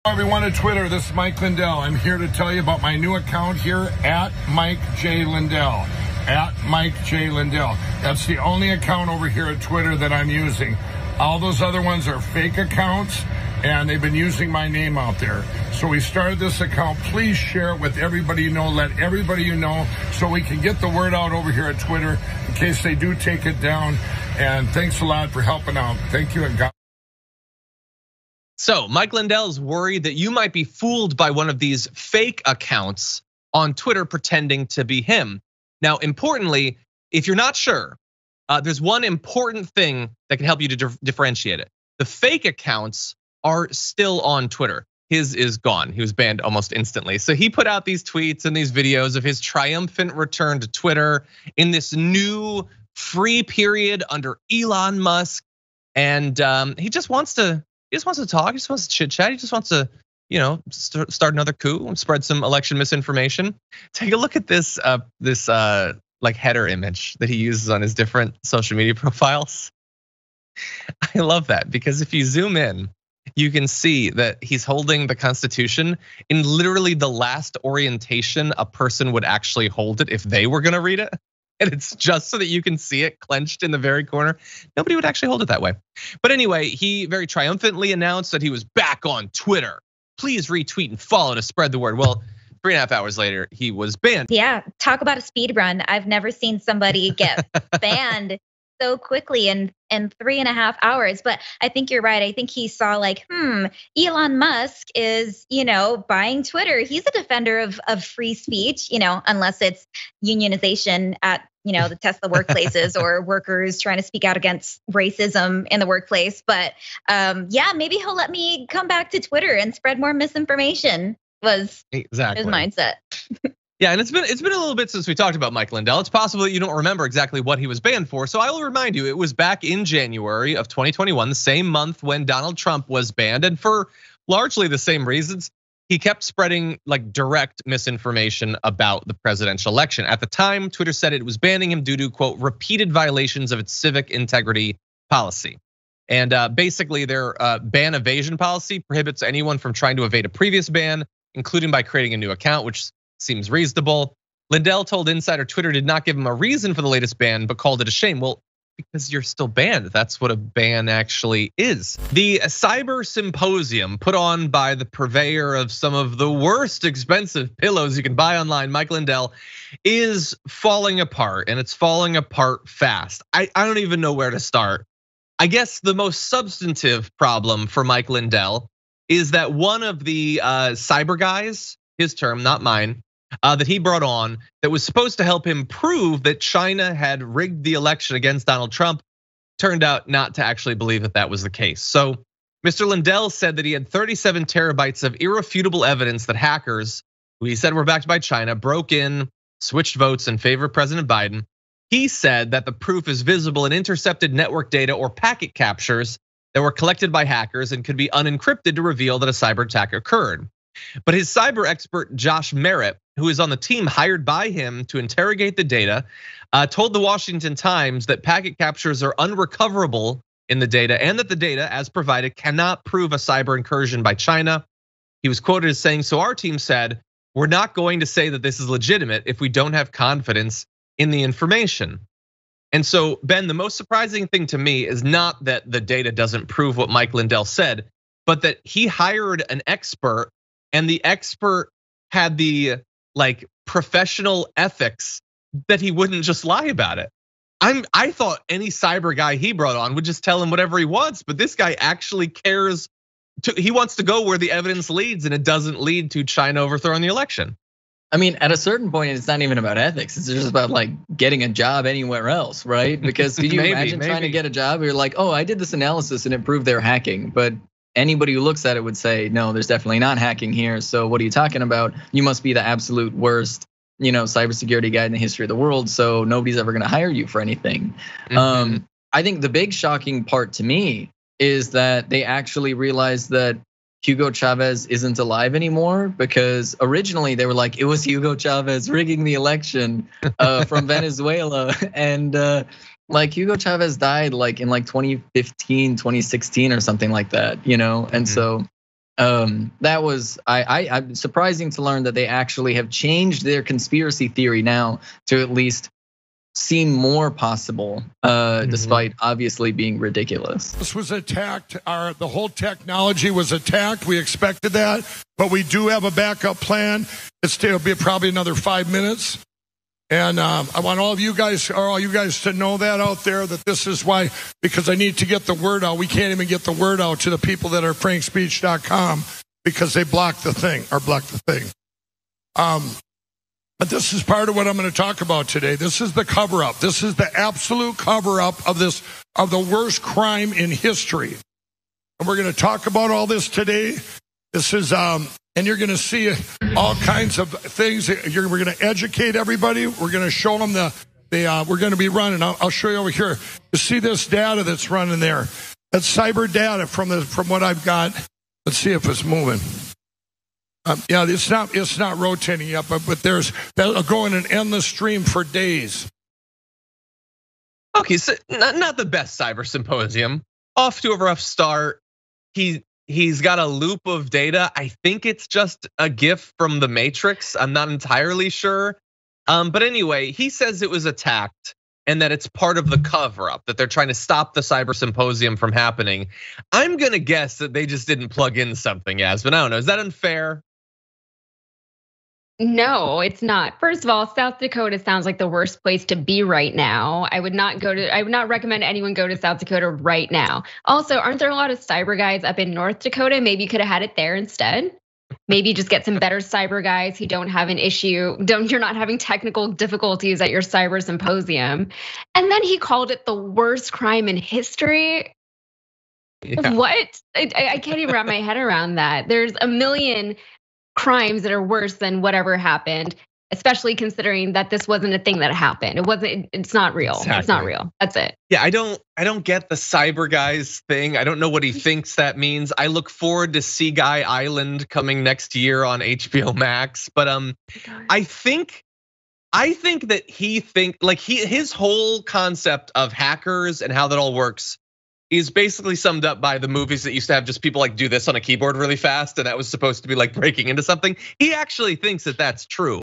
Everyone at Twitter, this is Mike Lindell. I'm here to tell you about my new account here at Mike J. Lindell. At Mike J. Lindell. That's the only account over here at Twitter that I'm using. All those other ones are fake accounts, and they've been using my name out there. So we started this account. Please share it with everybody you know. Let everybody you know so we can get the word out over here at Twitter in case they do take it down. And thanks a lot for helping out. Thank you, and God. So Mike Lindell is worried that you might be fooled by one of these fake accounts on Twitter pretending to be him. Now, importantly, if you're not sure, there's one important thing that can help you to differentiate it. The fake accounts are still on Twitter. His is gone. He was banned almost instantly. So he put out these tweets and these videos of his triumphant return to Twitter in this new free period under Elon Musk. And he just wants to talk. He just wants to chit chat. He just wants to, start another coup and spread some election misinformation. Take a look at this like header image that he uses on his different social media profiles. I love that because if you zoom in, you can see that he's holding the Constitution in literally the last orientation a person would actually hold it if they were gonna read it. And it's just so that you can see it clenched in the very corner. Nobody would actually hold it that way. But anyway, he very triumphantly announced that he was back on Twitter. Please retweet and follow to spread the word. Well, 3.5 hours later, he was banned. Yeah, talk about a speed run. I've never seen somebody get banned so quickly in 3.5 hours. But I think you're right. I think he saw like, Elon Musk is, buying Twitter. He's a defender of free speech, unless it's unionization at, the Tesla workplaces or workers trying to speak out against racism in the workplace. But yeah, maybe he'll let me come back to Twitter and spread more misinformation was exactly his mindset. Yeah, and it's been a little bit since we talked about Mike Lindell. It's possible that you don't remember exactly what he was banned for. So I will remind you, it was back in January of 2021, the same month when Donald Trump was banned, and for largely the same reasons. He kept spreading like direct misinformation about the presidential election. At the time, Twitter said it was banning him due to, quote, repeated violations of its civic integrity policy. And basically their ban evasion policy prohibits anyone from trying to evade a previous ban, including by creating a new account, which seems reasonable. Lindell told Insider Twitter did not give him a reason for the latest ban, but called it a shame. Well, because you're still banned. That's what a ban actually is. The Cyber Symposium put on by the purveyor of some of the worst expensive pillows you can buy online, Mike Lindell, is falling apart, and it's falling apart fast. I don't even know where to start. I guess the most substantive problem for Mike Lindell is that one of the cyber guys, his term, not mine, that he brought on that was supposed to help him prove that China had rigged the election against Donald Trump turned out not to actually believe that that was the case. So Mr. Lindell said that he had 37 terabytes of irrefutable evidence that hackers, who he said were backed by China, broke in, switched votes in favor of President Biden. He said that the proof is visible in intercepted network data or packet captures that were collected by hackers and could be unencrypted to reveal that a cyber attack occurred. But his cyber expert, Josh Merritt, who is on the team hired by him to interrogate the data, told the Washington Times that packet captures are unrecoverable in the data and that the data, as provided, cannot prove a cyber incursion by China. He was quoted as saying, so our team said, we're not going to say that this is legitimate if we don't have confidence in the information. And so, Ben, the most surprising thing to me is not that the data doesn't prove what Mike Lindell said, but that he hired an expert and the expert had the professional ethics that he wouldn't just lie about it. I thought any cyber guy he brought on would just tell him whatever he wants, but this guy actually cares. He wants to go where the evidence leads, and it doesn't lead to China overthrowing the election. I mean, at a certain point, it's not even about ethics. It's just about getting a job anywhere else, right? Because could you imagine trying to get a job? You're like, oh, I did this analysis and it proved they're hacking, but anybody who looks at it would say, no, there's definitely not hacking here. So what are you talking about? You must be the absolute worst, cybersecurity guy in the history of the world. So nobody's ever gonna hire you for anything. I think the big shocking part to me is that they actually realized that Hugo Chavez isn't alive anymore, because originally they were like, it was Hugo Chavez rigging the election from Venezuela. And Hugo Chavez died in 2015, 2016 or something like that, and so That was I'm surprising to learn that they actually have changed their conspiracy theory now to at least seem more possible, despite obviously being ridiculous. This was attacked. The whole technology was attacked. We expected that, but we do have a backup plan. It'll be probably another 5 minutes. And I want all you guys to know that out there, that this is why, because I need to get the word out. We can't even get the word out to the people that are frankspeech.com because they blocked the thing. But this is part of what I'm going to talk about today. This is the cover-up. This is the absolute cover-up of the worst crime in history. And we're going to talk about all this today. This is, and you're going to see all kinds of things. We're going to educate everybody. We're going to show them we're going to be running. I'll show you over here. You see this data that's running there. That's cyber data from what I've got. Let's see if it's moving. Yeah, it's not rotating yet, but that'll go in an endless stream for days. Okay, so not the best cyber symposium. Off to a rough start. He's got a loop of data. I think it's just a GIF from the Matrix. I'm not entirely sure. But anyway, he says it was attacked and that it's part of the cover-up, that they're trying to stop the cyber symposium from happening. I'm gonna guess that they just didn't plug in something, Yasmin. I don't know. Is that unfair? No, it's not. First of all, South Dakota sounds like the worst place to be right now. I would not recommend anyone go to South Dakota right now. Also, aren't there a lot of cyber guys up in North Dakota? Maybe you could have had it there instead. Maybe just get some better cyber guys who don't have an issue. You're not having technical difficulties at your cyber symposium. And then he called it the worst crime in history. Yeah. What? I can't even wrap my head around that. There's a million crimes that are worse than whatever happened, especially considering that this wasn't a thing that happened. It's not real. Exactly. It's not real. That's it. Yeah, I don't get the cyber guys thing. I don't know what he thinks that means. I look forward to Sea Guy Island coming next year on HBO Max, but I think that his whole concept of hackers and how that all works is basically summed up by the movies that used to have just people like do this on a keyboard really fast, and that was supposed to be like breaking into something. He actually thinks that that's true.